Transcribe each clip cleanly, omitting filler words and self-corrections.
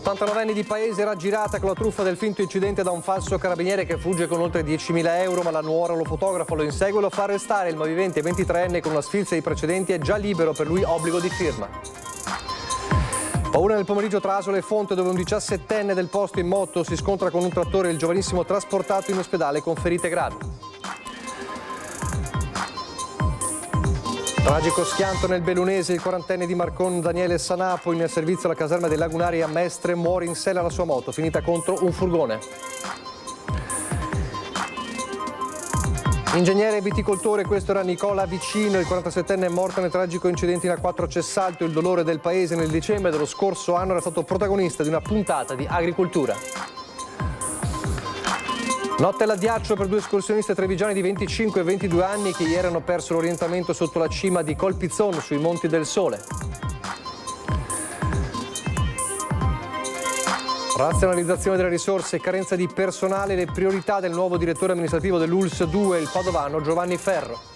L'89enne di Paese raggirata con la truffa del finto incidente da un falso carabiniere che fugge con oltre 10.000 euro, ma la nuora lo fotografa, lo insegue e lo fa arrestare. Il malvivente 23enne con una sfilza di precedenti è già libero, per lui obbligo di firma. Paura nel pomeriggio tra Asola e Fonte, dove un 17enne del posto in moto si scontra con un trattore e il giovanissimo trasportato in ospedale con ferite gravi. Tragico schianto nel Bellunese, il 40enne di Marcon Daniele Sanapo, in servizio alla caserma dei Lagunari a Mestre, muore in sella alla sua moto, finita contro un furgone. Ingegnere e viticoltore, questo era Nicola Vicino, il 47enne è morto nel tragico incidente in A4 Cessalto. Il dolore del paese nel dicembre dello scorso anno era stato protagonista di una puntata di agricoltura. Notte all'addiaccio per due escursioniste trevigiani di 25 e 22 anni che ieri hanno perso l'orientamento sotto la cima di Colpizzon, sui Monti del Sole. Razionalizzazione delle risorse, carenza di personale, le priorità del nuovo direttore amministrativo dell'ULSS 2, il padovano Giovanni Ferro.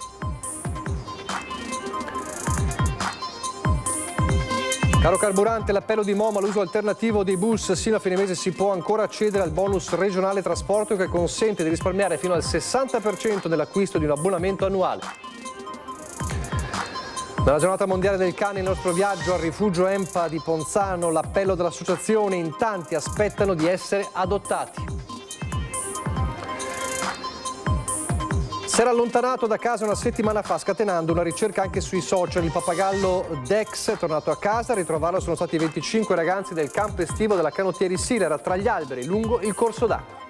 Caro carburante, l'appello di Moma all'uso alternativo dei bus. Sino a fine mese si può ancora accedere al bonus regionale trasporto che consente di risparmiare fino al 60% dell'acquisto di un abbonamento annuale. Nella giornata mondiale del cane, il nostro viaggio al rifugio EMPA di Ponzano, l'appello dell'associazione: in tanti aspettano di essere adottati. Si era allontanato da casa una settimana fa, scatenando una ricerca anche sui social. Il pappagallo Dex è tornato a casa. A ritrovarlo sono stati 25 ragazzi del campo estivo della Canottieri Sila, era tra gli alberi lungo il corso d'acqua.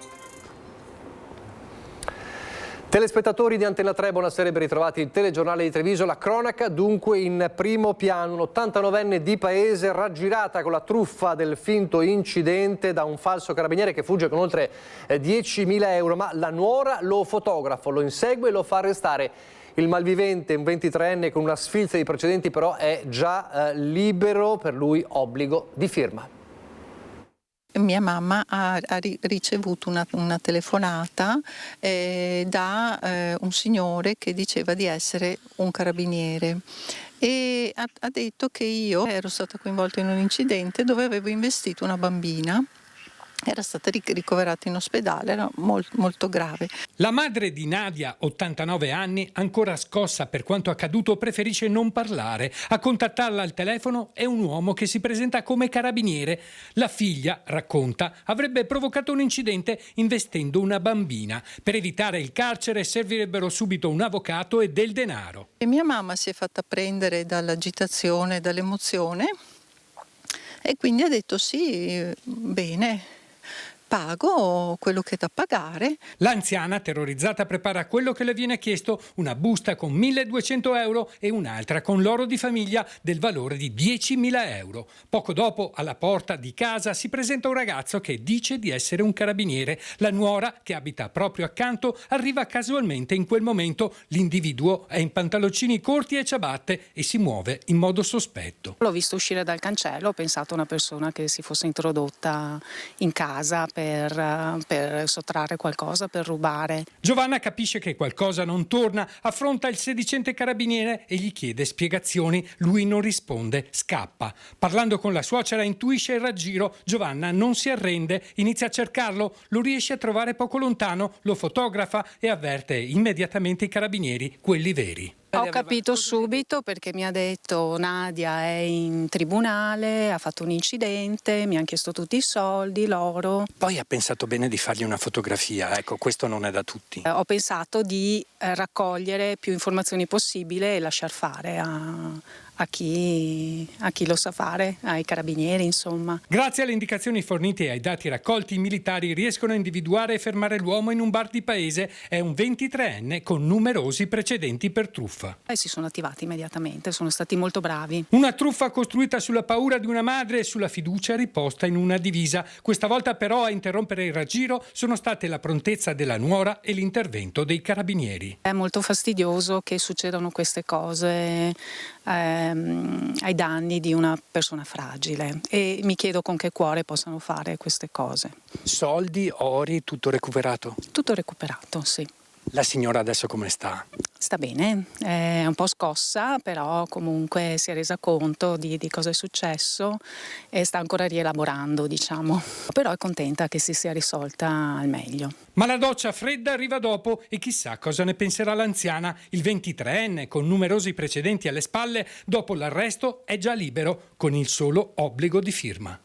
Telespettatori di Antena 3, buonasera, ben ritrovati il telegiornale di Treviso. La cronaca dunque in primo piano. Un 89enne di Paese raggirata con la truffa del finto incidente da un falso carabiniere che fugge con oltre 10.000 euro, ma la nuora lo fotografa, lo insegue e lo fa arrestare. Il malvivente, un 23enne con una sfilza di precedenti, però è già libero, per lui obbligo di firma. Mia mamma ha ricevuto una telefonata da un signore che diceva di essere un carabiniere e ha detto che io ero stata coinvolta in un incidente dove avevo investito una bambina. Era stata ricoverata in ospedale, era molto grave. La madre di Nadia, 89 anni, ancora scossa per quanto accaduto, preferisce non parlare. A contattarla al telefono è un uomo che si presenta come carabiniere. La figlia, racconta, avrebbe provocato un incidente investendo una bambina. Per evitare il carcere servirebbero subito un avvocato e del denaro. E mia mamma si è fatta prendere dall'agitazione, dall'emozione e quindi ha detto sì, bene. Pago quello che è da pagare. L'anziana, terrorizzata, prepara quello che le viene chiesto: una busta con 1.200 euro e un'altra con l'oro di famiglia del valore di 10.000 euro. Poco dopo, alla porta di casa, si presenta un ragazzo che dice di essere un carabiniere. La nuora, che abita proprio accanto, arriva casualmente in quel momento. L'individuo è in pantaloncini corti e ciabatte e si muove in modo sospetto. L'ho visto uscire dal cancello, ho pensato a una persona che si fosse introdotta in casa per sottrarre qualcosa, per rubare. Giovanna capisce che qualcosa non torna, affronta il sedicente carabiniere e gli chiede spiegazioni. Lui non risponde, scappa. Parlando con la suocera intuisce il raggiro. Giovanna non si arrende, inizia a cercarlo, lo riesce a trovare poco lontano, lo fotografa e avverte immediatamente i carabinieri, quelli veri. Ho capito subito perché mi ha detto: Nadia è in tribunale, ha fatto un incidente, mi hanno chiesto tutti i soldi, l'oro. Poi ha pensato bene di fargli una fotografia, ecco, questo non è da tutti. Ho pensato di raccogliere più informazioni possibile e lasciar fare a chi lo sa fare, ai carabinieri, insomma. Grazie alle indicazioni fornite e ai dati raccolti, i militari riescono a individuare e fermare l'uomo in un bar di Paese. È un 23enne con numerosi precedenti per truffa. E si sono attivati immediatamente, sono stati molto bravi. Una truffa costruita sulla paura di una madre e sulla fiducia riposta in una divisa. Questa volta però a interrompere il raggiro sono state la prontezza della nuora e l'intervento dei carabinieri. È molto fastidioso che succedano queste cose ai danni di una persona fragile e mi chiedo con che cuore possano fare queste cose. Soldi, ori, tutto recuperato? Tutto recuperato, sì. La signora adesso come sta? Sta bene, è un po' scossa, però comunque si è resa conto di cosa è successo e sta ancora rielaborando, diciamo. Però è contenta che si sia risolta al meglio. Ma la doccia fredda arriva dopo e chissà cosa ne penserà l'anziana. Il 23enne, con numerosi precedenti alle spalle, dopo l'arresto è già libero, con il solo obbligo di firma.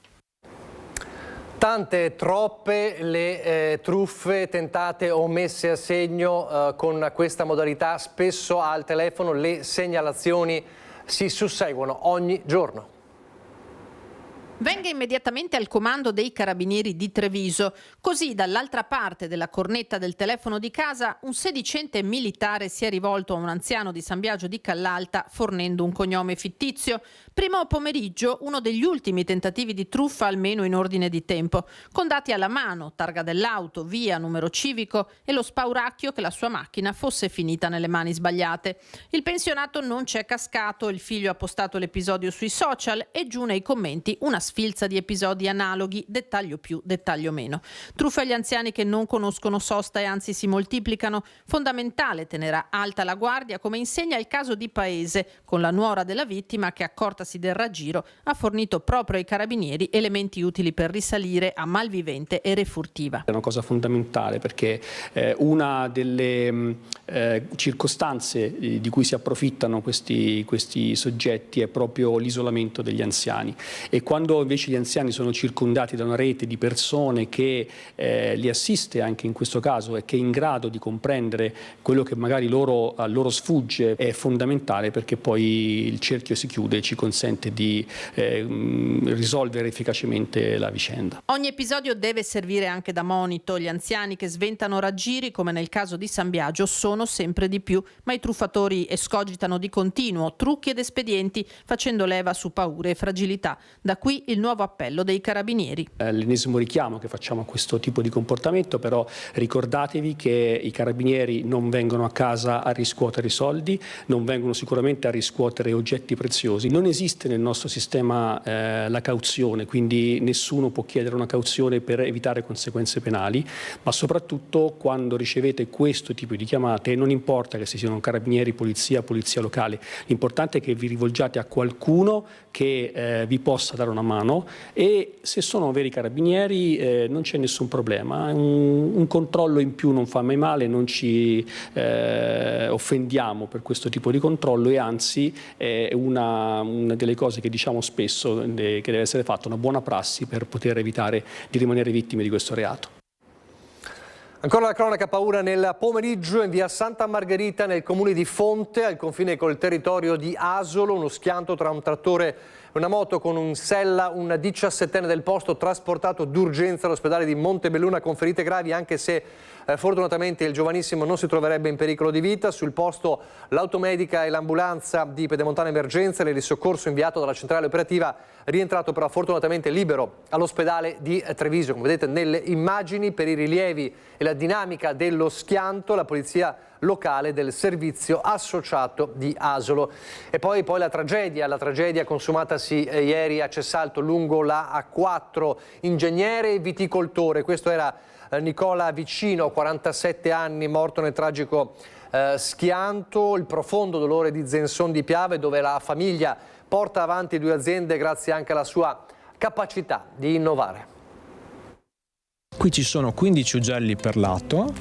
Tante, troppe le truffe tentate o messe a segno con questa modalità. Spesso al telefono le segnalazioni si susseguono ogni giorno. Venga immediatamente al comando dei carabinieri di Treviso. Così dall'altra parte della cornetta del telefono di casa un sedicente militare si è rivolto a un anziano di San Biagio di Callalta fornendo un cognome fittizio. Primo pomeriggio, uno degli ultimi tentativi di truffa almeno in ordine di tempo, con dati alla mano, targa dell'auto, via, numero civico e lo spauracchio che la sua macchina fosse finita nelle mani sbagliate. Il pensionato non c'è cascato, il figlio ha postato l'episodio sui social e giù nei commenti una sfilza di episodi analoghi, dettaglio più, dettaglio meno. Truffe agli anziani che non conoscono sosta e anzi si moltiplicano. Fondamentale tenere alta la guardia, come insegna il caso di Paese, con la nuora della vittima che, accortasi del raggiro, ha fornito proprio ai carabinieri elementi utili per risalire a malvivente e refurtiva. È una cosa fondamentale perché una delle circostanze di cui si approfittano questi soggetti è proprio l'isolamento degli anziani, e quando invece gli anziani sono circondati da una rete di persone che li assiste anche in questo caso e che è in grado di comprendere quello che magari a loro sfugge, è fondamentale, perché poi il cerchio si chiude e ci consente di risolvere efficacemente la vicenda. Ogni episodio deve servire anche da monito. Gli anziani che sventano raggiri, come nel caso di San Biagio, sono sempre di più, ma i truffatori escogitano di continuo trucchi ed espedienti facendo leva su paure e fragilità. Da qui il nuovo appello dei carabinieri. L'ennesimo richiamo che facciamo a questo tipo di comportamento, però ricordatevi che i carabinieri non vengono a casa a riscuotere i soldi, non vengono sicuramente a riscuotere oggetti preziosi. Non esiste nel nostro sistema la cauzione, quindi nessuno può chiedere una cauzione per evitare conseguenze penali, ma soprattutto quando ricevete questo tipo di chiamate, non importa che si siano carabinieri, polizia locale, l'importante è che vi rivolgiate a qualcuno che vi possa dare una mano, e se sono veri carabinieri non c'è nessun problema. Un controllo in più non fa mai male, non ci offendiamo per questo tipo di controllo, e anzi è una delle cose che diciamo spesso che deve essere fatta, una buona prassi per poter evitare di rimanere vittime di questo reato. Ancora la cronaca paura nel pomeriggio in via Santa Margherita nel comune di Fonte, al confine col territorio di Asolo, uno schianto tra un trattore e una moto con un sella, un 17enne del posto trasportato d'urgenza all'ospedale di Montebelluna con ferite gravi, anche se fortunatamente il giovanissimo non si troverebbe in pericolo di vita. Sul posto l'automedica e l'ambulanza di Pedemontana Emergenza e il soccorso inviato dalla centrale operativa, rientrato però fortunatamente libero all'ospedale di Treviso. Come vedete nelle immagini, per i rilievi e la dinamica dello schianto, la polizia locale del servizio associato di Asolo. E poi la tragedia consumatasi ieri a Cessalto lungo la A4, ingegnere e viticoltore. Questo era Nicola Vicino, 47 anni, morto nel tragico schianto. Il profondo dolore di Zenson di Piave, dove la famiglia porta avanti due aziende grazie anche alla sua capacità di innovare. Qui ci sono 15 ugelli per lato,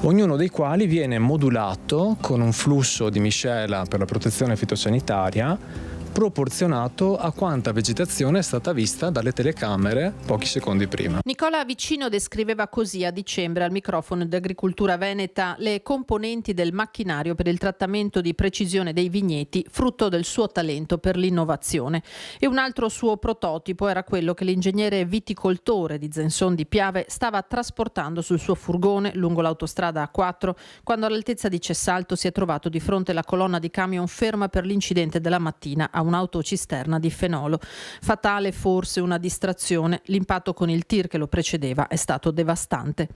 ognuno dei quali viene modulato con un flusso di miscela per la protezione fitosanitaria proporzionato a quanta vegetazione è stata vista dalle telecamere pochi secondi prima. Nicola Vicino descriveva così a dicembre al microfono di Agricoltura Veneta le componenti del macchinario per il trattamento di precisione dei vigneti, frutto del suo talento per l'innovazione. E un altro suo prototipo era quello che l'ingegnere viticoltore di Zenson di Piave stava trasportando sul suo furgone lungo l'autostrada A4, quando all'altezza di Cessalto si è trovato di fronte alla colonna di camion ferma per l'incidente della mattina a un'autocisterna di fenolo. Fatale forse una distrazione, l'impatto con il tir che lo precedeva è stato devastante.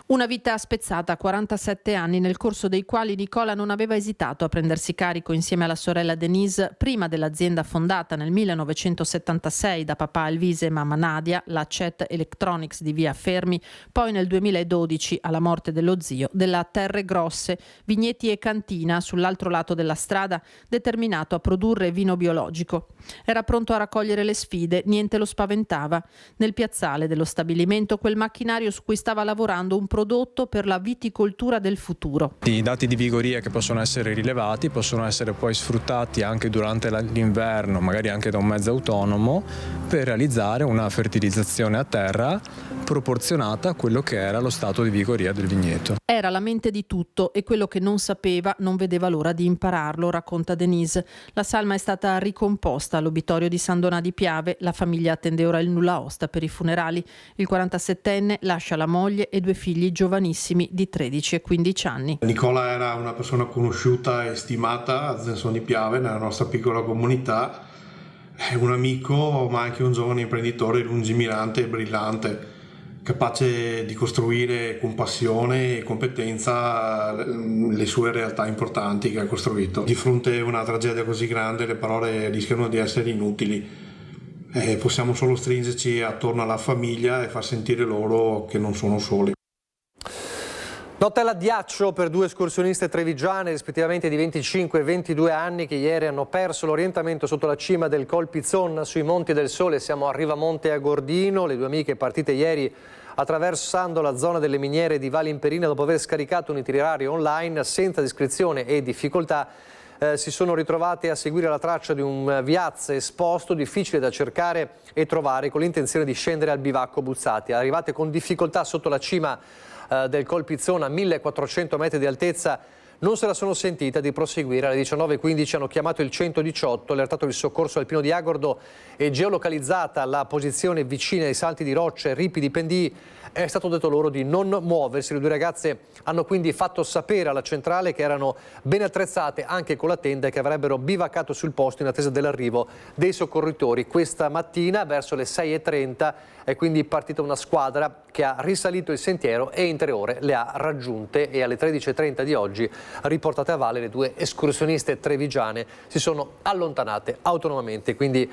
Una vita spezzata a 47 anni, nel corso dei quali Nicola non aveva esitato a prendersi carico insieme alla sorella Denise, prima dell'azienda fondata nel 1976 da papà Elvise e mamma Nadia, la CET Electronics di via Fermi, poi nel 2012, alla morte dello zio, della Terre Grosse, vigneti e cantina sull'altro lato della strada, determinato a produrre vino biologico. Era pronto a raccogliere le sfide, niente lo spaventava. Nel piazzale dello stabilimento quel macchinario su cui stava lavorando un prodotto per la viticoltura del futuro. I dati di vigoria che possono essere rilevati possono essere poi sfruttati anche durante l'inverno, magari anche da un mezzo autonomo, per realizzare una fertilizzazione a terra proporzionata a quello che era lo stato di vigoria del vigneto. Era la mente di tutto e quello che non sapeva non vedeva l'ora di impararlo, racconta Denise. La salma è stata ricomposta all'obitorio di San Donà di Piave. La famiglia attende ora il nulla osta per i funerali. Il 47enne lascia la moglie e 2 figli giovanissimi di 13 e 15 anni. Nicola era una persona conosciuta e stimata a Zensone di Piave, nella nostra piccola comunità. È un amico, ma anche un giovane imprenditore lungimirante e brillante, capace di costruire con passione e competenza le sue realtà importanti che ha costruito. Di fronte a una tragedia così grande le parole rischiano di essere inutili. Possiamo solo stringerci attorno alla famiglia e far sentire loro che non sono soli. Notte all'addiaccio per 2 escursioniste trevigiane, rispettivamente di 25 e 22 anni, che ieri hanno perso l'orientamento sotto la cima del Col Pizzon sui Monti del Sole. Siamo a Rivamonte a Gordino. Le 2 amiche partite ieri attraversando la zona delle miniere di Val Imperina dopo aver scaricato un itinerario online senza descrizione e difficoltà. Si sono ritrovate a seguire la traccia di un viazze esposto, difficile da cercare e trovare, con l'intenzione di scendere al bivacco Buzzati. Arrivate con difficoltà sotto la cima del Col Pizzon a 1400 metri di altezza, non se la sono sentita di proseguire. Alle 19:15 hanno chiamato il 118, allertato il soccorso alpino di Agordo e geolocalizzata la posizione vicina ai salti di rocce e ripidi pendii. È stato detto loro di non muoversi. Le 2 ragazze hanno quindi fatto sapere alla centrale che erano ben attrezzate anche con la tenda e che avrebbero bivaccato sul posto in attesa dell'arrivo dei soccorritori. Questa mattina verso le 6:30 è quindi partita una squadra che ha risalito il sentiero e in 3 ore le ha raggiunte, e alle 13:30 di oggi, riportate a valle, le 2 escursioniste trevigiane si sono allontanate autonomamente. Quindi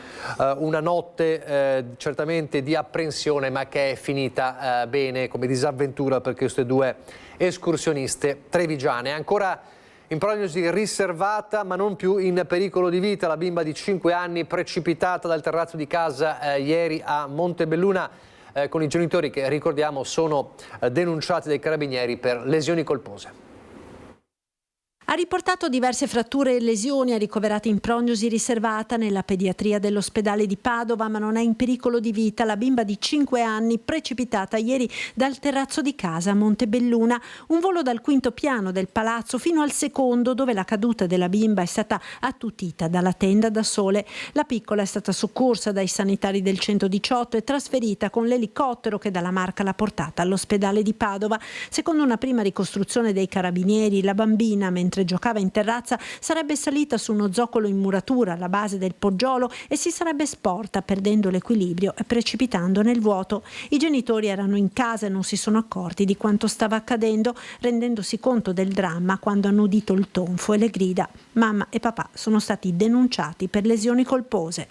una notte certamente di apprensione, ma che è finita bene come disavventura per queste 2 escursioniste trevigiane. Ancora in prognosi riservata, ma non più in pericolo di vita, la bimba di 5 anni precipitata dal terrazzo di casa ieri a Montebelluna, con i genitori che, ricordiamo, sono denunciati dai carabinieri per lesioni colpose. Ha riportato diverse fratture e lesioni, è ricoverata in prognosi riservata nella pediatria dell'ospedale di Padova, ma non è in pericolo di vita la bimba di 5 anni precipitata ieri dal terrazzo di casa a Montebelluna. Un volo dal 5° piano del palazzo fino al 2°, dove la caduta della bimba è stata attutita dalla tenda da sole. La piccola è stata soccorsa dai sanitari del 118 e trasferita con l'elicottero che dalla Marca l'ha portata all'ospedale di Padova. Secondo una prima ricostruzione dei carabinieri, la bambina, mentre giocava in terrazza, sarebbe salita su uno zoccolo in muratura alla base del poggiolo e si sarebbe sporta, perdendo l'equilibrio e precipitando nel vuoto. I genitori erano in casa e non si sono accorti di quanto stava accadendo, rendendosi conto del dramma quando hanno udito il tonfo e le grida. Mamma e papà sono stati denunciati per lesioni colpose.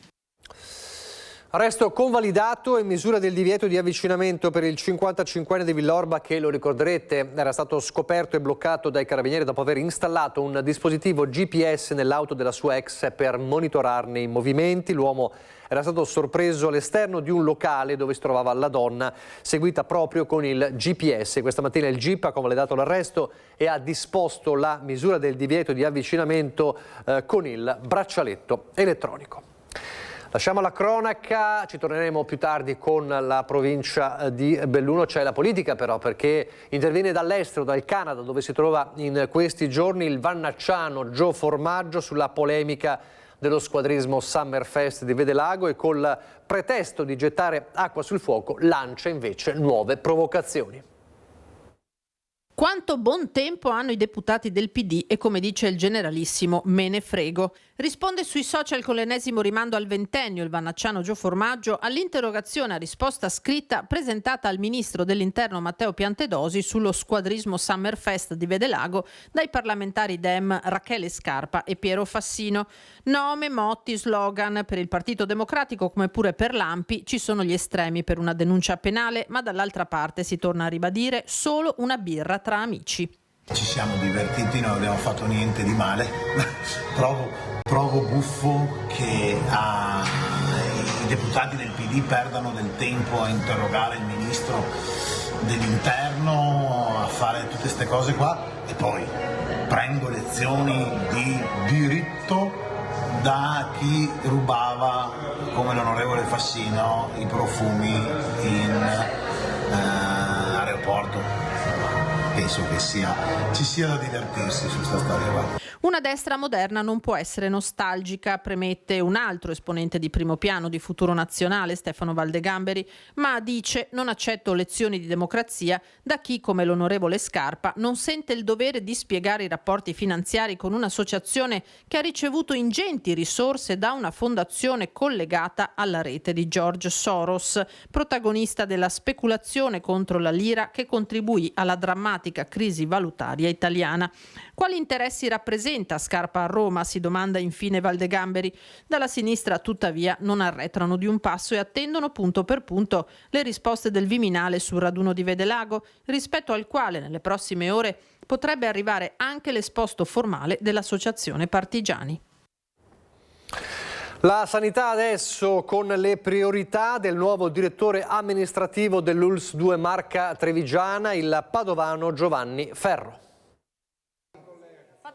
Arresto convalidato e misura del divieto di avvicinamento per il 55enne di Villorba che, lo ricorderete, era stato scoperto e bloccato dai carabinieri dopo aver installato un dispositivo GPS nell'auto della sua ex per monitorarne i movimenti. L'uomo era stato sorpreso all'esterno di un locale dove si trovava la donna, seguita proprio con il GPS. Questa mattina il GIP ha convalidato l'arresto e ha disposto la misura del divieto di avvicinamento con il braccialetto elettronico. Lasciamo la cronaca, ci torneremo più tardi con la provincia di Belluno. C'è la politica però, perché interviene dall'estero, dal Canada, dove si trova in questi giorni il vannacciano Joe Formaggio sulla polemica dello squadrismo Summerfest di Vedelago, e col pretesto di gettare acqua sul fuoco lancia invece nuove provocazioni. Quanto buon tempo hanno i deputati del PD e, come dice il generalissimo, me ne frego. Risponde sui social con l'ennesimo rimando al ventennio il vannacciano Gio Formaggio all'interrogazione a risposta scritta presentata al ministro dell'Interno Matteo Piantedosi sullo squadrismo Summerfest di Vedelago dai parlamentari Dem Rachele Scarpa e Piero Fassino. Nome, motti, slogan per il Partito Democratico come pure per l'ANPI ci sono gli estremi per una denuncia penale, ma dall'altra parte si torna a ribadire solo una birra tra amici. Ci siamo divertiti, non abbiamo fatto niente di male. Trovo buffo che i deputati del PD perdano del tempo a interrogare il ministro dell'Interno, a fare tutte queste cose qua, e poi prendo lezioni di diritto da chi rubava, come l'onorevole Fassino, i profumi in aeroporto. Penso che ci sia da divertirsi su questa storia qua. Una destra moderna non può essere nostalgica, premette un altro esponente di primo piano di Futuro Nazionale, Stefano Valdegamberi, ma dice: non accetto lezioni di democrazia da chi, come l'onorevole Scarpa, non sente il dovere di spiegare i rapporti finanziari con un'associazione che ha ricevuto ingenti risorse da una fondazione collegata alla rete di George Soros, protagonista della speculazione contro la lira che contribuì alla drammatica crisi valutaria italiana. Quali interessi rappresenta Scarpa a Roma? Si domanda infine Valdegamberi. Dalla sinistra, tuttavia, non arretrano di un passo e attendono punto per punto le risposte del Viminale sul raduno di Vedelago, rispetto al quale nelle prossime ore potrebbe arrivare anche l'esposto formale dell'associazione Partigiani. La sanità adesso con le priorità del nuovo direttore amministrativo dell'ULSS 2 Marca Trevigiana, il padovano Giovanni Ferro.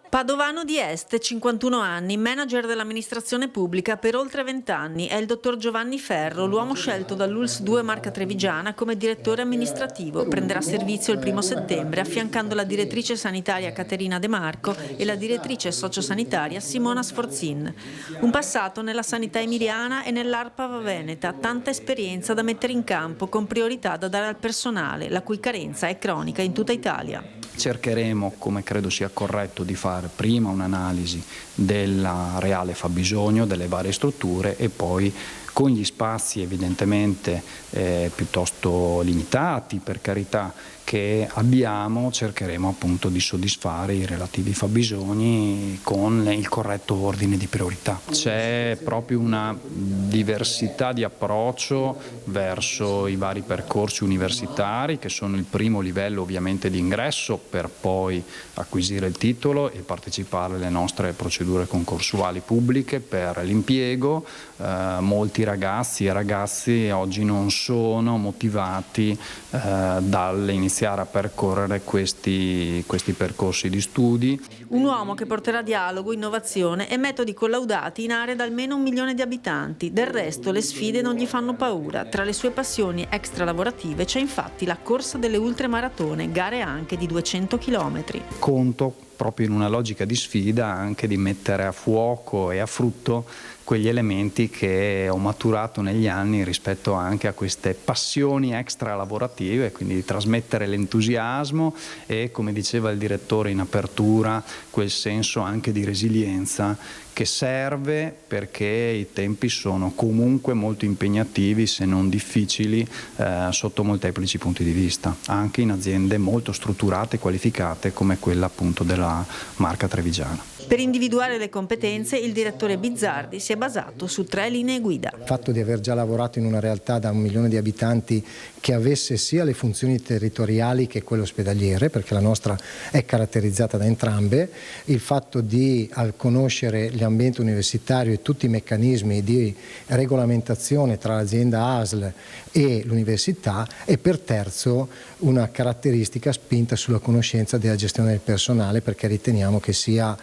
Padovano di Est, 51 anni, manager dell'amministrazione pubblica per oltre 20 anni, è il dottor Giovanni Ferro, l'uomo scelto dall'ULSS 2 Marca Trevigiana come direttore amministrativo. Prenderà servizio il 1° settembre, affiancando la direttrice sanitaria Caterina De Marco e la direttrice sociosanitaria Simona Sforzin. Un passato nella sanità emiliana e nell'ARPA veneta, tanta esperienza da mettere in campo con priorità da dare al personale, la cui carenza è cronica in tutta Italia. Cercheremo, come credo sia corretto, di fare prima un'analisi del reale fabbisogno delle varie strutture e poi, con gli spazi evidentemente piuttosto limitati, per carità, che abbiamo, cercheremo appunto di soddisfare i relativi fabbisogni con il corretto ordine di priorità. C'è proprio una diversità di approccio verso i vari percorsi universitari, che sono il primo livello ovviamente di ingresso per poi acquisire il titolo e partecipare alle nostre procedure concorsuali pubbliche per l'impiego. Molti ragazzi e ragazze oggi non sono motivati dall'iniziare a percorrere questi percorsi di studi. Un uomo che porterà dialogo, innovazione e metodi collaudati in aree da almeno 1 milione di abitanti. Del resto le sfide non gli fanno paura. Tra le sue passioni extralavorative c'è infatti la corsa delle ultramaratone, gare anche di 200 chilometri. Conto proprio in una logica di sfida anche di mettere a fuoco e a frutto quegli elementi che ho maturato negli anni rispetto anche a queste passioni extra lavorative, quindi di trasmettere l'entusiasmo e, come diceva il direttore in apertura, quel senso anche di resilienza che serve, perché i tempi sono comunque molto impegnativi, se non difficili, sotto molteplici punti di vista, anche in aziende molto strutturate e qualificate come quella appunto della Marca Trevigiana. Per individuare le competenze, il direttore Bizzardi si è basato su 3 linee guida. Il fatto di aver già lavorato in una realtà da 1 milione di abitanti che avesse sia le funzioni territoriali che quelle ospedaliere, perché la nostra è caratterizzata da entrambe, il fatto di conoscere l'ambiente universitario e tutti i meccanismi di regolamentazione tra l'azienda ASL e l'università, e per terzo una caratteristica spinta sulla conoscenza della gestione del personale, perché riteniamo che sia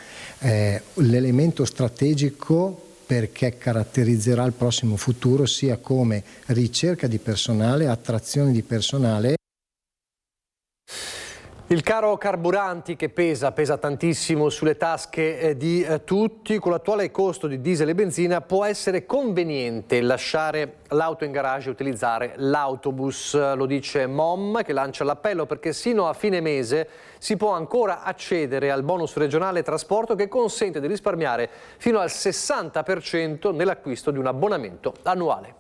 l'elemento strategico perché caratterizzerà il prossimo futuro sia come ricerca di personale, attrazione di personale. Il caro carburanti che pesa tantissimo sulle tasche di tutti. Con l'attuale costo di diesel e benzina può essere conveniente lasciare l'auto in garage e utilizzare l'autobus, lo dice MOM, che lancia l'appello perché sino a fine mese si può ancora accedere al bonus regionale trasporto che consente di risparmiare fino al 60% nell'acquisto di un abbonamento annuale.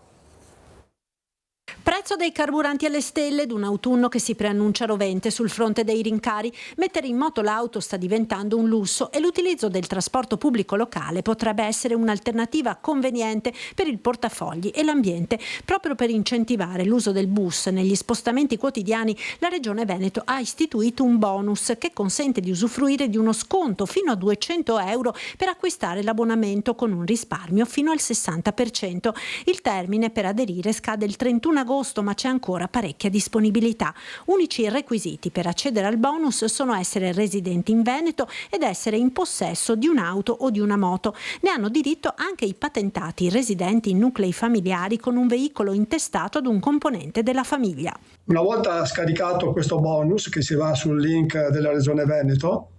Prezzo dei carburanti alle stelle d'un autunno che si preannuncia rovente sul fronte dei rincari. Mettere in moto l'auto sta diventando un lusso e l'utilizzo del trasporto pubblico locale potrebbe essere un'alternativa conveniente per il portafogli e l'ambiente. Proprio per incentivare l'uso del bus negli spostamenti quotidiani, la Regione Veneto ha istituito un bonus che consente di usufruire di uno sconto fino a 200 euro per acquistare l'abbonamento con un risparmio fino al 60%. Il termine per aderire scade il 31 agosto, ma c'è ancora parecchia disponibilità. Unici requisiti per accedere al bonus sono essere residenti in Veneto ed essere in possesso di un'auto o di una moto. Ne hanno diritto anche i patentati residenti in nuclei familiari con un veicolo intestato ad un componente della famiglia. Una volta scaricato questo bonus, che si va sul link della Regione Veneto,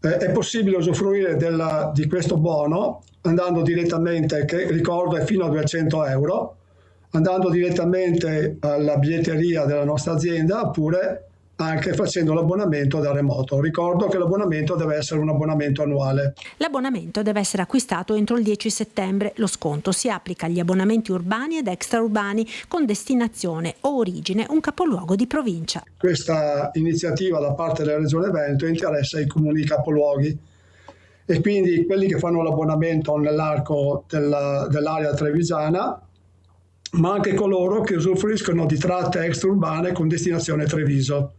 è possibile usufruire di questo bono andando direttamente, che ricordo è fino a 200 euro, andando direttamente alla biglietteria della nostra azienda oppure anche facendo l'abbonamento da remoto. Ricordo che l'abbonamento deve essere un abbonamento annuale. L'abbonamento deve essere acquistato entro il 10 settembre. Lo sconto si applica agli abbonamenti urbani ed extraurbani con destinazione o origine un capoluogo di provincia. Questa iniziativa da parte della Regione Veneto interessa i comuni capoluoghi e quindi quelli che fanno l'abbonamento nell'arco dell'area trevigiana, ma anche coloro che usufruiscono di tratte extraurbane con destinazione Treviso.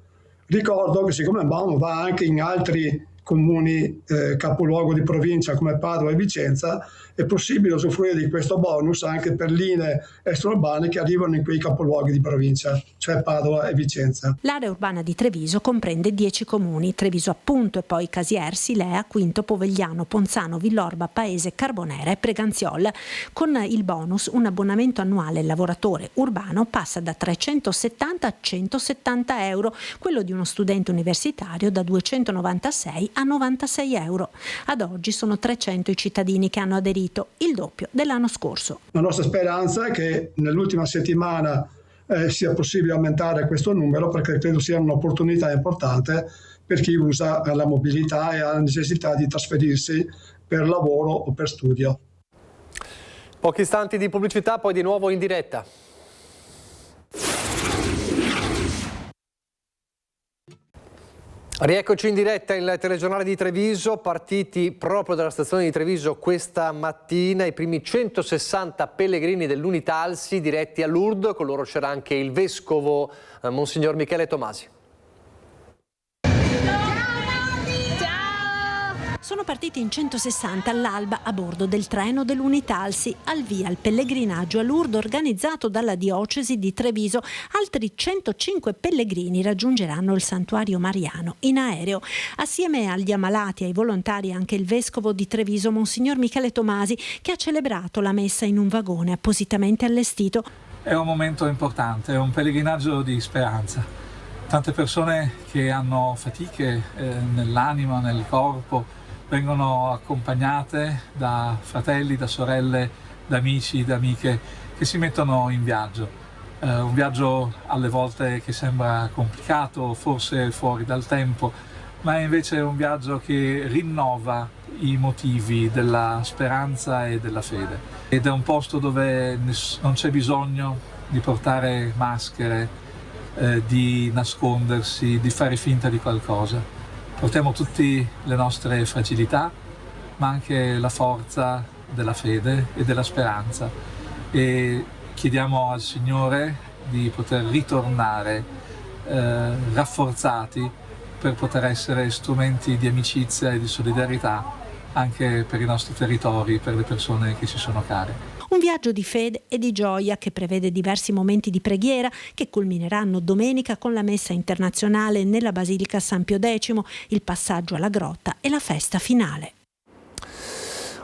Ricordo che siccome MOM va anche in altri comuni capoluogo di provincia come Padova e Vicenza, è possibile usufruire di questo bonus anche per linee extraurbane che arrivano in quei capoluoghi di provincia, cioè Padova e Vicenza. L'area urbana di Treviso comprende 10 comuni, Treviso appunto, e poi Casier, Silea, Quinto, Povegliano, Ponzano, Villorba, Paese, Carbonera e Preganziol. Con il bonus un abbonamento annuale lavoratore urbano passa da 370 a 170 euro, quello di uno studente universitario da 296 a 96 euro. Ad oggi sono 300 i cittadini che hanno aderito, il doppio dell'anno scorso. La nostra speranza è che nell'ultima settimana sia possibile aumentare questo numero, perché credo sia un'opportunità importante per chi usa la mobilità e ha la necessità di trasferirsi per lavoro o per studio. Pochi istanti di pubblicità, poi di nuovo in diretta. Rieccoci in diretta, il telegiornale di Treviso, partiti proprio dalla stazione di Treviso questa mattina i primi 160 pellegrini dell'Unitalsi diretti a Lourdes, con loro c'era anche il vescovo Monsignor Michele Tomasi. Sono partiti in 160 all'alba a bordo del treno dell'Unitalsi, al via il pellegrinaggio a Lourdes organizzato dalla diocesi di Treviso. Altri 105 pellegrini raggiungeranno il santuario mariano in aereo. Assieme agli ammalati e ai volontari anche il vescovo di Treviso, Monsignor Michele Tomasi, che ha celebrato la messa in un vagone appositamente allestito. È un momento importante, è un pellegrinaggio di speranza. Tante persone che hanno fatiche nell'anima, nel corpo, vengono accompagnate da fratelli, da sorelle, da amici, da amiche che si mettono in viaggio. Un viaggio alle volte che sembra complicato, forse fuori dal tempo, ma è invece un viaggio che rinnova i motivi della speranza e della fede. Ed è un posto dove non c'è bisogno di portare maschere, di nascondersi, di fare finta di qualcosa. Portiamo tutte le nostre fragilità, ma anche la forza della fede e della speranza, e chiediamo al Signore di poter ritornare rafforzati per poter essere strumenti di amicizia e di solidarietà anche per i nostri territori, per le persone che ci sono care. Un viaggio di fede e di gioia che prevede diversi momenti di preghiera che culmineranno domenica con la messa internazionale nella Basilica San Pio X, il passaggio alla grotta e la festa finale.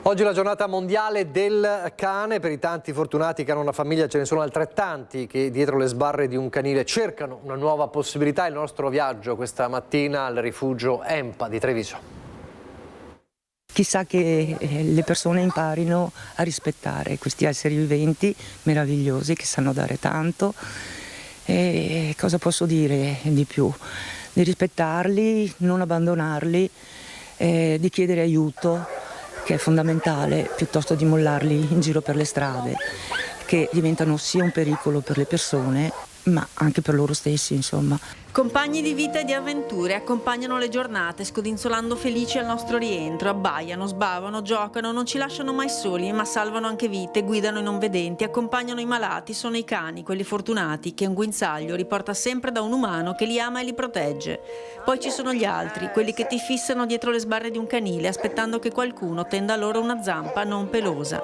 Oggi è la giornata mondiale del cane. Per i tanti fortunati che hanno una famiglia ce ne sono altrettanti che dietro le sbarre di un canile cercano una nuova possibilità. Il nostro viaggio questa mattina al rifugio EMPA di Treviso. Chissà che le persone imparino a rispettare questi esseri viventi meravigliosi che sanno dare tanto. E cosa posso dire di più? Di rispettarli, non abbandonarli, di chiedere aiuto, che è fondamentale, piuttosto di mollarli in giro per le strade, che diventano sia un pericolo per le persone, ma anche per loro stessi, insomma. Compagni di vita e di avventure accompagnano le giornate, scodinzolando felici al nostro rientro, abbaiano, sbavano, giocano, non ci lasciano mai soli, ma salvano anche vite, guidano i non vedenti, accompagnano i malati, sono i cani, quelli fortunati, che un guinzaglio riporta sempre da un umano che li ama e li protegge. Poi ci sono gli altri, quelli che ti fissano dietro le sbarre di un canile, aspettando che qualcuno tenda loro una zampa non pelosa.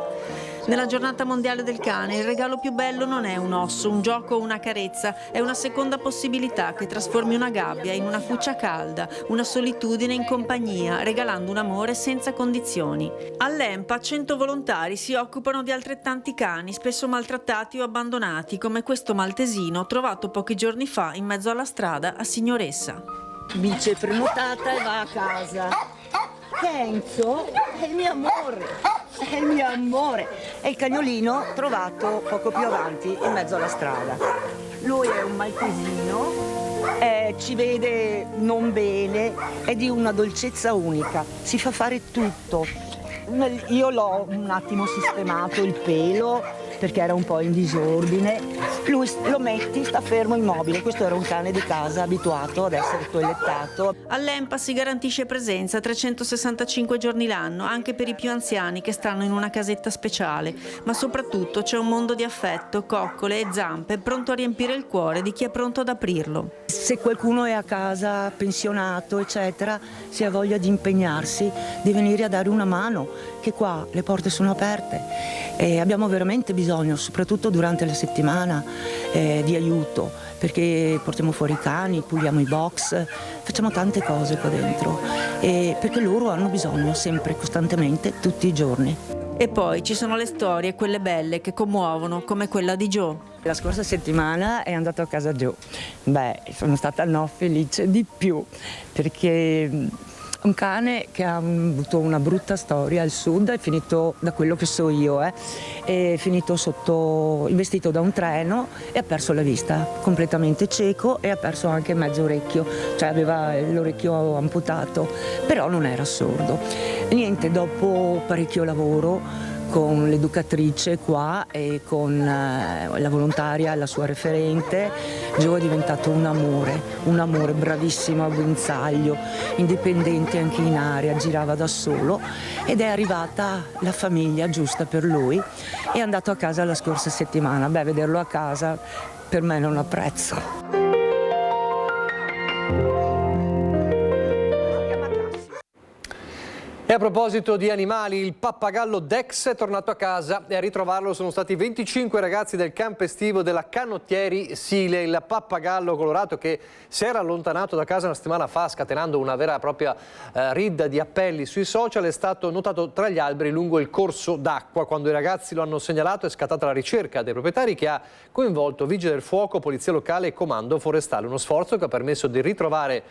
Nella giornata mondiale del cane il regalo più bello non è un osso, un gioco o una carezza, è una seconda possibilità che trasformi una gabbia in una cuccia calda, una solitudine in compagnia, regalando un amore senza condizioni. All'EMPA 100 volontari si occupano di altrettanti cani, spesso maltrattati o abbandonati, come questo maltesino trovato pochi giorni fa in mezzo alla strada a Signoressa. Dice prenotata e va a casa. Enzo è il mio amore, è il mio amore. È il cagnolino trovato poco più avanti in mezzo alla strada. Lui è un maltesino, ci vede non bene, è di una dolcezza unica, si fa fare tutto. Io l'ho un attimo sistemato il pelo perché era un po' in disordine. Lui lo metti, sta fermo immobile. Questo era un cane di casa abituato ad essere toilettato. All'EMPA si garantisce presenza 365 giorni l'anno, anche per i più anziani che stanno in una casetta speciale, ma soprattutto c'è un mondo di affetto, coccole e zampe pronto a riempire il cuore di chi è pronto ad aprirlo. Se qualcuno è a casa, pensionato, eccetera, si ha voglia di impegnarsi, di venire a dare una mano, che qua le porte sono aperte e abbiamo veramente bisogno, soprattutto durante la settimana, di aiuto, perché portiamo fuori i cani, puliamo i box, facciamo tante cose qua dentro, perché loro hanno bisogno sempre, costantemente, tutti i giorni. E poi ci sono le storie, quelle belle, che commuovono, come quella di Joe. La scorsa settimana è andato a casa Joe. Sono stata felice di più, perché un cane che ha avuto una brutta storia al sud, è finito, da quello che so io, è finito investito da un treno e ha perso la vista, completamente cieco, e ha perso anche mezzo orecchio, cioè aveva l'orecchio amputato, però non era sordo. Niente, dopo parecchio lavoro con l'educatrice qua e con la volontaria, la sua referente, Joe è diventato un amore, bravissimo a guinzaglio, indipendente anche in area, girava da solo, ed è arrivata la famiglia giusta per lui. È andato a casa la scorsa settimana. Vederlo a casa per me non ha prezzo. E a proposito di animali, il pappagallo Dex è tornato a casa e a ritrovarlo sono stati 25 ragazzi del campo estivo della Canottieri Sile. Il pappagallo colorato, che si era allontanato da casa una settimana fa scatenando una vera e propria ridda di appelli sui social, è stato notato tra gli alberi lungo il corso d'acqua. Quando i ragazzi lo hanno segnalato è scattata la ricerca dei proprietari, che ha coinvolto Vigili del Fuoco, Polizia Locale e Comando Forestale. Uno sforzo che ha permesso di ritrovare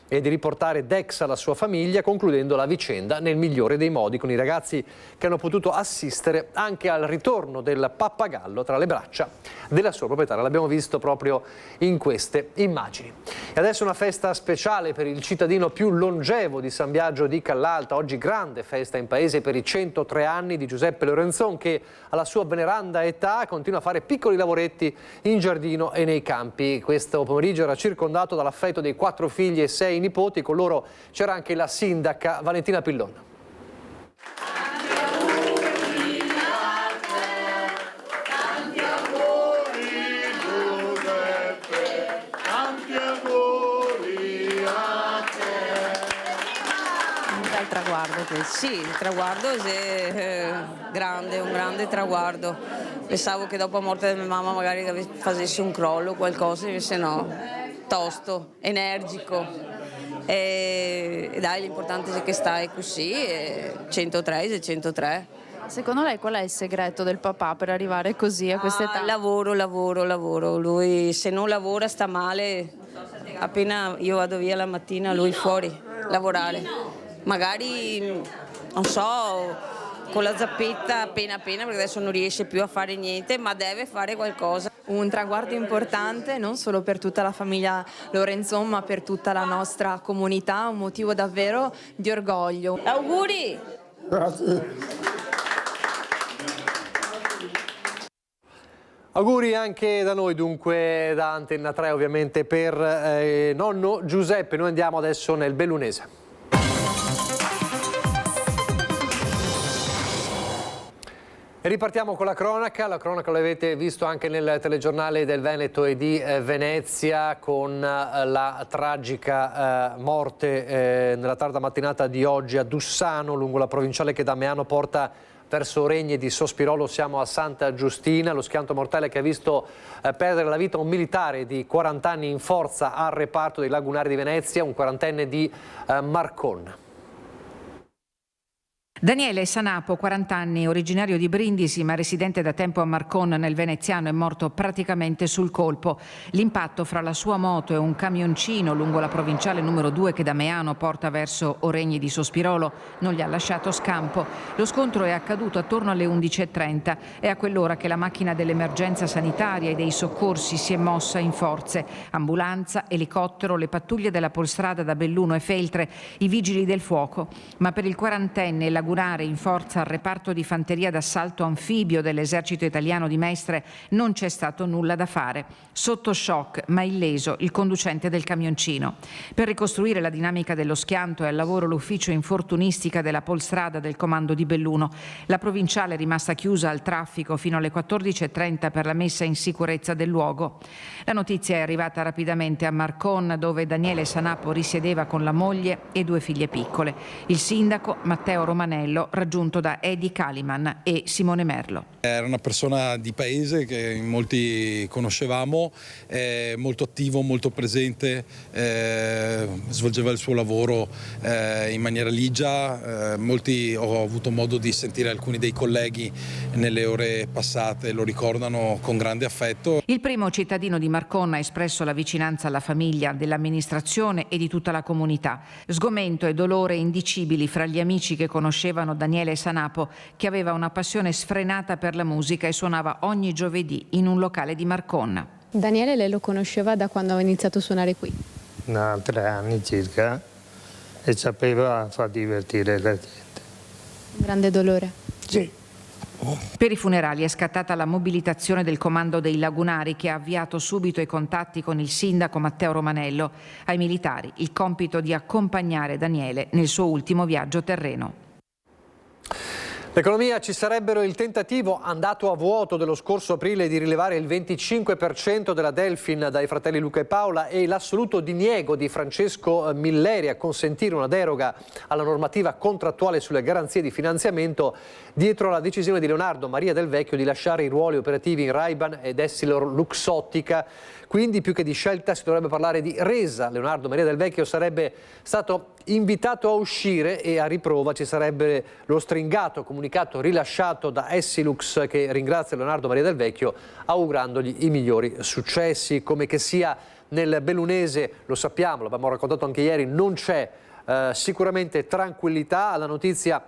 e di riportare Dex alla sua famiglia, concludendo la vicenda nel migliore dei modi, con i ragazzi che hanno potuto assistere anche al ritorno del pappagallo tra le braccia della sua proprietaria. L'abbiamo visto proprio in queste immagini. E adesso una festa speciale per il cittadino più longevo di San Biagio di Callalta. Oggi grande festa in paese per i 103 anni di Giuseppe Lorenzon, che alla sua veneranda età continua a fare piccoli lavoretti in giardino e nei campi. Questo pomeriggio era circondato dall'affetto dei 4 figli e 6 nipoti. Con loro c'era anche la sindaca Valentina Pillon. Sì, il traguardo è grande, un grande traguardo. Pensavo che dopo la morte di mia mamma magari facessi un crollo o qualcosa, invece no, tosto, energico. e dai, l'importante è che stai così, 103 e 103. Secondo lei qual è il segreto del papà per arrivare così a quest'età? Lavoro. Lui se non lavora sta male, appena io vado via la mattina lui fuori, lavorare. Magari, non so, con la zappetta appena perché adesso non riesce più a fare niente, ma deve fare qualcosa. Un traguardo importante non solo per tutta la famiglia Lorenzon ma per tutta la nostra comunità, un motivo davvero di orgoglio. Auguri! Grazie. Auguri anche da noi dunque, da Antenna 3 ovviamente per nonno Giuseppe. Noi andiamo adesso nel bellunese. E ripartiamo con la cronaca l'avete visto anche nel telegiornale del Veneto e di Venezia, con la tragica morte nella tarda mattinata di oggi a Dussano, lungo la provinciale che da Meano porta verso Oregni di Sospirolo. Siamo a Santa Giustina, lo schianto mortale che ha visto perdere la vita un militare di 40 anni in forza al reparto dei lagunari di Venezia, un quarantenne di Marcon. Daniele Sanapo, 40 anni, originario di Brindisi ma residente da tempo a Marcon nel Veneziano, è morto praticamente sul colpo. L'impatto fra la sua moto e un camioncino lungo la provinciale numero 2 che da Meano porta verso Oregni di Sospirolo non gli ha lasciato scampo. Lo scontro è accaduto attorno alle 11:30. È a quell'ora che la macchina dell'emergenza sanitaria e dei soccorsi si è mossa in forze. Ambulanza, elicottero, le pattuglie della Polstrada da Belluno e Feltre, i vigili del fuoco. Ma per il quarantenne lagunare in forza al reparto di fanteria d'assalto anfibio dell'esercito italiano di Mestre non c'è stato nulla da fare. Sotto shock ma illeso il conducente del camioncino. Per ricostruire la dinamica dello schianto è al lavoro l'ufficio infortunistica della Polstrada del comando di Belluno. La provinciale è rimasta chiusa al traffico fino alle 14:30 per la messa in sicurezza del luogo. La notizia è arrivata rapidamente a Marcon, dove Daniele Sanapo risiedeva con la moglie e 2 figlie piccole. Il sindaco Matteo Romanello, raggiunto da Edi Caliman e Simone Merlo. Era una persona di paese che molti conoscevamo, molto attivo, molto presente, svolgeva il suo lavoro in maniera ligia. Ho avuto modo di sentire alcuni dei colleghi nelle ore passate, lo ricordano con grande affetto. Il primo cittadino di Marcon ha espresso la vicinanza alla famiglia, dell'amministrazione e di tutta la comunità. Sgomento e dolore indicibili fra gli amici che conoscevano Daniele Sanapo, che aveva una passione sfrenata per la musica e suonava ogni giovedì in un locale di Marcon. Daniele, lei lo conosceva da quando ha iniziato a suonare qui? Da 3 anni circa, e sapeva far divertire la gente. Un grande dolore? Sì. Per i funerali è scattata la mobilitazione del comando dei lagunari, che ha avviato subito i contatti con il sindaco Matteo Romanello. Ai militari il compito di accompagnare Daniele nel suo ultimo viaggio terreno. L'economia: ci sarebbero il tentativo andato a vuoto dello scorso aprile di rilevare il 25% della Delfin dai fratelli Luca e Paola e l'assoluto diniego di Francesco Milleri a consentire una deroga alla normativa contrattuale sulle garanzie di finanziamento, dietro la decisione di Leonardo Maria Del Vecchio di lasciare i ruoli operativi in Ray-Ban ed Essilor Luxottica. Quindi più che di scelta si dovrebbe parlare di resa. Leonardo Maria Del Vecchio sarebbe stato invitato a uscire e a riprova ci sarebbe lo stringato comunicato rilasciato da Essilux, che ringrazia Leonardo Maria Del Vecchio augurandogli i migliori successi. Come che sia nel bellunese, lo sappiamo, l'abbiamo raccontato anche ieri, non c'è sicuramente tranquillità alla notizia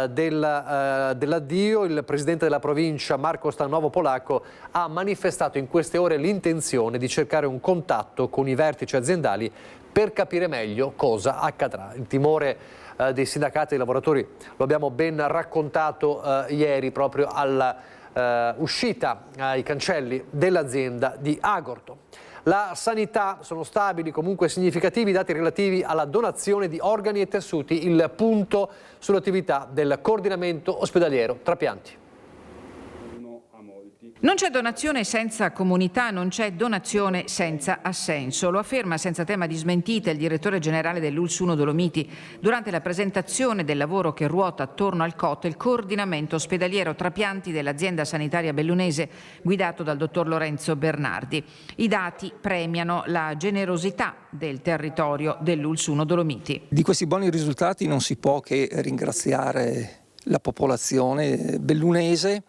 dell'addio. Il presidente della provincia Marco Stanovo Polacco ha manifestato in queste ore l'intenzione di cercare un contatto con i vertici aziendali per capire meglio cosa accadrà. Il timore dei sindacati e dei lavoratori lo abbiamo ben raccontato ieri proprio alla uscita ai cancelli dell'azienda di Agorto. La sanità: sono stabili, comunque significativi i dati relativi alla donazione di organi e tessuti, il punto sull'attività del coordinamento ospedaliero trapianti. Non c'è donazione senza comunità, non c'è donazione senza assenso. Lo afferma senza tema di smentita il direttore generale dell'ULSS 1 Dolomiti durante la presentazione del lavoro che ruota attorno al COT, il coordinamento ospedaliero trapianti dell'azienda sanitaria bellunese guidato dal dottor Lorenzo Bernardi. I dati premiano la generosità del territorio dell'ULSS 1 Dolomiti. Di questi buoni risultati non si può che ringraziare la popolazione bellunese,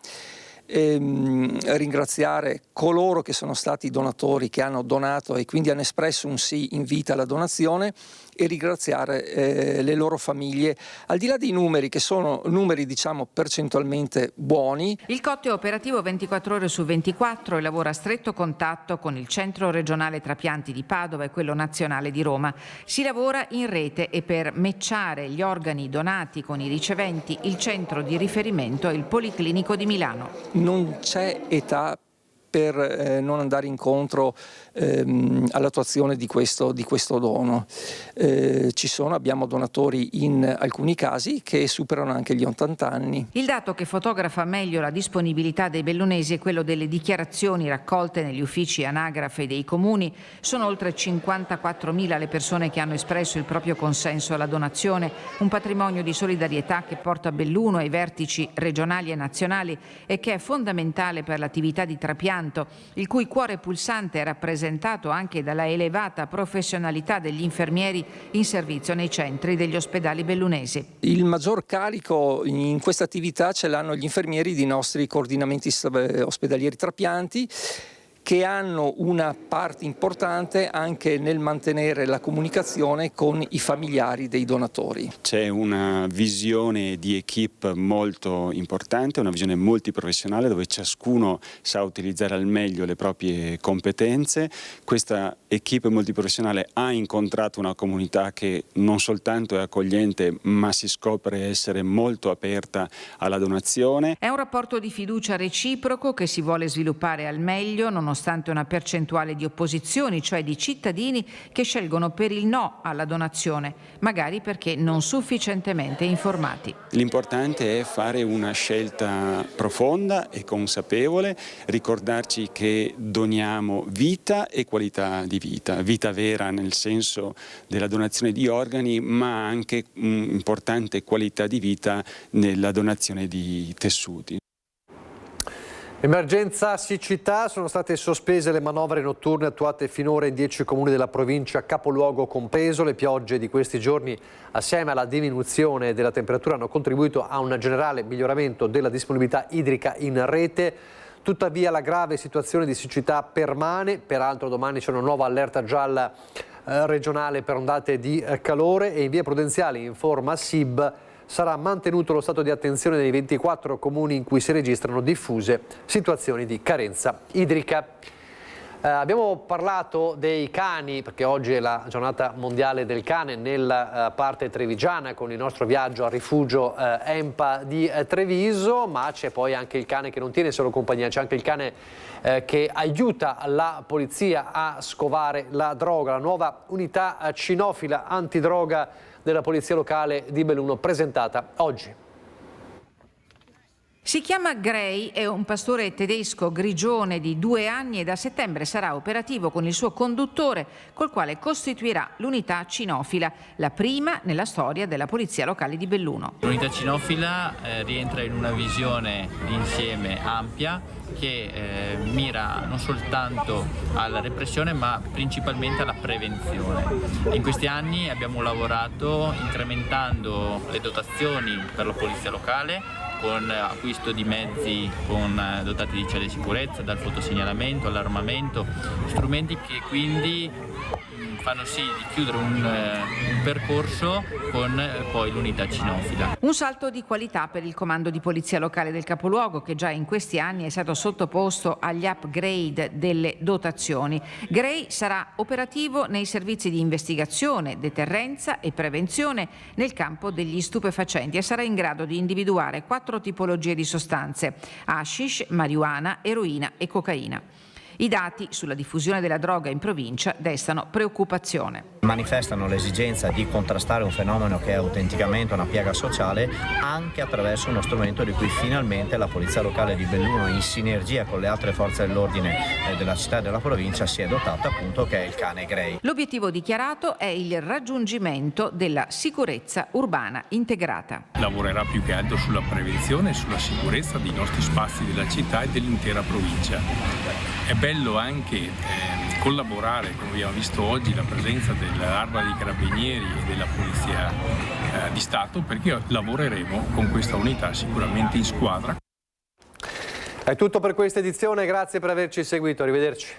ringraziare coloro che sono stati donatori, che hanno donato e quindi hanno espresso un sì in vita alla donazione, e ringraziare le loro famiglie, al di là dei numeri che sono numeri diciamo percentualmente buoni. Il COT è operativo 24 ore su 24 e lavora a stretto contatto con il Centro Regionale Trapianti di Padova e quello nazionale di Roma. Si lavora in rete e per matchare gli organi donati con i riceventi il centro di riferimento è il Policlinico di Milano. Non c'è età per non andare incontro all'attuazione di questo dono. Abbiamo donatori in alcuni casi che superano anche gli 80 anni. Il dato che fotografa meglio la disponibilità dei bellunesi è quello delle dichiarazioni raccolte negli uffici anagrafe dei comuni. Sono oltre 54.000 le persone che hanno espresso il proprio consenso alla donazione, un patrimonio di solidarietà che porta Belluno ai vertici regionali e nazionali e che è fondamentale per l'attività di trapianto, il cui cuore pulsante è rappresentato anche dalla elevata professionalità degli infermieri in servizio nei centri degli ospedali bellunesi. Il maggior carico in questa attività ce l'hanno gli infermieri dei nostri coordinamenti ospedalieri trapianti, che hanno una parte importante anche nel mantenere la comunicazione con i familiari dei donatori. C'è una visione di equip molto importante, una visione multiprofessionale dove ciascuno sa utilizzare al meglio le proprie competenze. Questa equip multiprofessionale ha incontrato una comunità che non soltanto è accogliente, ma si scopre essere molto aperta alla donazione. È un rapporto di fiducia reciproco che si vuole sviluppare al meglio, nonostante una percentuale di opposizioni, cioè di cittadini che scelgono per il no alla donazione, magari perché non sufficientemente informati. L'importante è fare una scelta profonda e consapevole, ricordarci che doniamo vita e qualità di vita, vita vera nel senso della donazione di organi, ma anche importante qualità di vita nella donazione di tessuti. Emergenza siccità, sono state sospese le manovre notturne attuate finora in 10 comuni della provincia, capoluogo compreso. Le piogge di questi giorni, assieme alla diminuzione della temperatura, hanno contribuito a un generale miglioramento della disponibilità idrica in rete. Tuttavia la grave situazione di siccità permane, peraltro domani c'è una nuova allerta gialla regionale per ondate di calore e in via Prudenziale informa SIB sarà mantenuto lo stato di attenzione nei 24 comuni in cui si registrano diffuse situazioni di carenza idrica. Abbiamo parlato dei cani perché oggi è la giornata mondiale del cane nella parte trevigiana con il nostro viaggio al rifugio EMPA di Treviso, ma c'è poi anche il cane che non tiene solo compagnia, c'è anche il cane che aiuta la polizia a scovare la droga, la nuova unità cinofila antidroga della polizia locale di Belluno presentata oggi. Si chiama Gray, è un pastore tedesco grigione di 2 anni e da settembre sarà operativo con il suo conduttore, col quale costituirà l'unità cinofila, la prima nella storia della polizia locale di Belluno. L'unità cinofila rientra in una visione d'insieme ampia che mira non soltanto alla repressione ma principalmente alla prevenzione. In questi anni abbiamo lavorato incrementando le dotazioni per la polizia locale con acquisto di mezzi dotati di celle di sicurezza, dal fotosegnalamento all'armamento, strumenti che quindi fanno sì di chiudere un percorso con poi l'unità cinofila. Un salto di qualità per il comando di polizia locale del capoluogo che già in questi anni è stato sottoposto agli upgrade delle dotazioni. Gray sarà operativo nei servizi di investigazione, deterrenza e prevenzione nel campo degli stupefacenti e sarà in grado di individuare 4 tipologie di sostanze: hashish, marijuana, eroina e cocaina. I dati sulla diffusione della droga in provincia destano preoccupazione. Manifestano l'esigenza di contrastare un fenomeno che è autenticamente una piaga sociale anche attraverso uno strumento di cui finalmente la Polizia Locale di Belluno, in sinergia con le altre forze dell'ordine della città e della provincia, si è dotata, appunto, che è il cane Grey. L'obiettivo dichiarato è il raggiungimento della sicurezza urbana integrata. Lavorerà più che altro sulla prevenzione e sulla sicurezza dei nostri spazi della città e dell'intera provincia. È bello anche collaborare, come abbiamo visto oggi, la presenza dell'Arma dei Carabinieri e della Polizia di Stato, perché lavoreremo con questa unità sicuramente in squadra. È tutto per questa edizione, grazie per averci seguito, arrivederci.